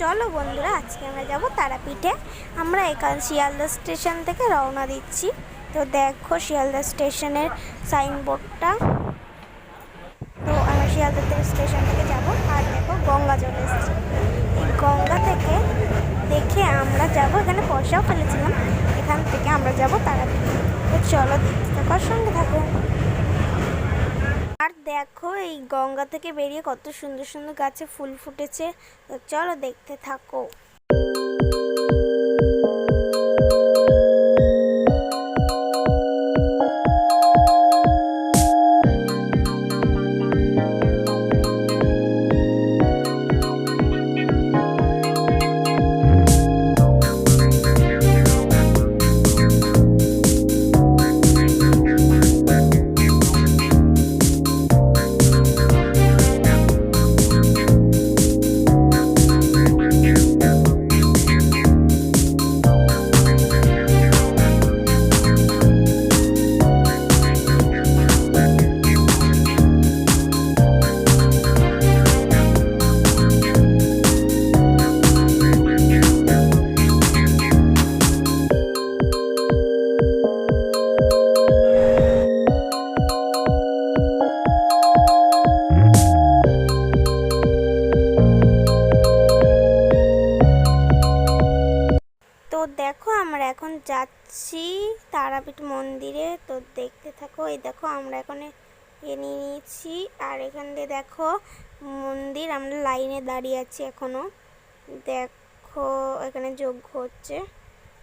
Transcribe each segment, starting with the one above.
চলো বন্ধুরা, আজকে আমরা যাব তারাপীঠে। আমরা এখান শিয়ালদা স্টেশন থেকে রওনা দিচ্ছি। তো দেখো শিয়ালদা স্টেশনের সাইনবোর্ডটা। তো আমরা শিয়ালদা স্টেশন থেকে যাব। আর দেখো গঙ্গা চলে এসেছে। এই গঙ্গা থেকে দেখে আমরা যাব, এখানে পয়সাও ফেলেছিলাম। এখান থেকে আমরা যাব তারাপীঠ। তো চলো দেখতে থাকার সঙ্গে থাকো। আর দেখো এই গঙ্গা থেকে বেরিয়ে কত সুন্দর সুন্দর গাছে ফুল ফুটেছে। তো চলো দেখতে থাকো। তো দেখো আমরা এখন যাচ্ছি তারাপীঠ মন্দিরে। তো দেখতে থাকো। এই দেখো আমরা এখন নিয়ে নিয়েছি। আর এখান দিয়ে দেখো মন্দির, আমরা লাইনে দাঁড়িয়ে আছি এখনো। দেখো এখানে যজ্ঞ হচ্ছে,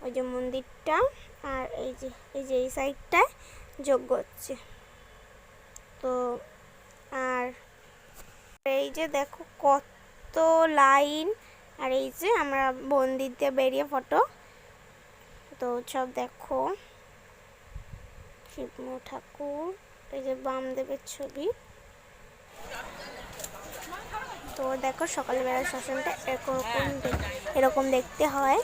ওই যে মন্দিরটা। আর এই সাইডটায় যজ্ঞ হচ্ছে। তো আর এই যে দেখো কত লাইন। আর এই যে আমরা মন্দির দিয়ে বেরিয়ে ফটো। তো সব দেখো শিব ঠাকুর, এই যে বামদেবের ছবি। তো দেখো সকালবেলা শ্মশানটা এরকম দেখতে হয়।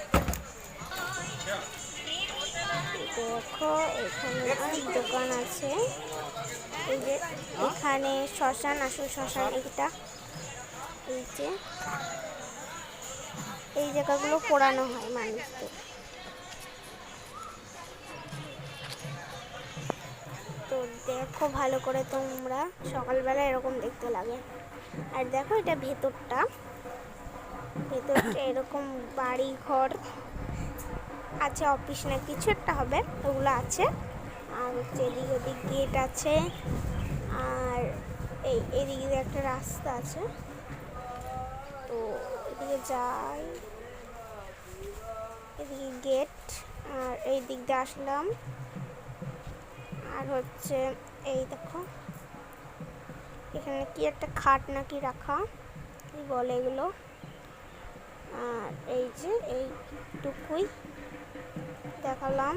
দেখো এখানে অনেক দোকান আছে। এই যে এখানে শ্মশান, আসল শ্মশান এটা। এই যে এই জায়গাগুলো পোড়ানো হয় মানুষদের। তো দেখো ভালো করে তোমরা, সকালবেলা এরকম দেখতে লাগে। আর দেখো এটা ভেতরটা এরকম বাড়ি ঘর আছে, অফিস না কিছু একটা হবে, ওগুলো আছে। আর হচ্ছে এদিকে ওদিক গেট আছে। আর এদিকে একটা রাস্তা আছে। তো এদিকে যাই, এদিকে গেট। আর এই দিক দিয়ে আসলাম। আর হচ্ছে এই দেখো এখানে কি একটা খাট নাকি রাখা, কি বলে এগুলো। আর এই যে এইটুকুই দেখালাম।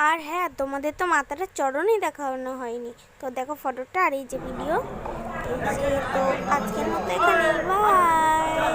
আর হ্যাঁ, তোমাদের তো মাতাটা চরণই দেখানো হয়নি। তো দেখো ফটোটা। আর এই যে ভিডিও। এই যে তো আজকের মতো এখানে বাই।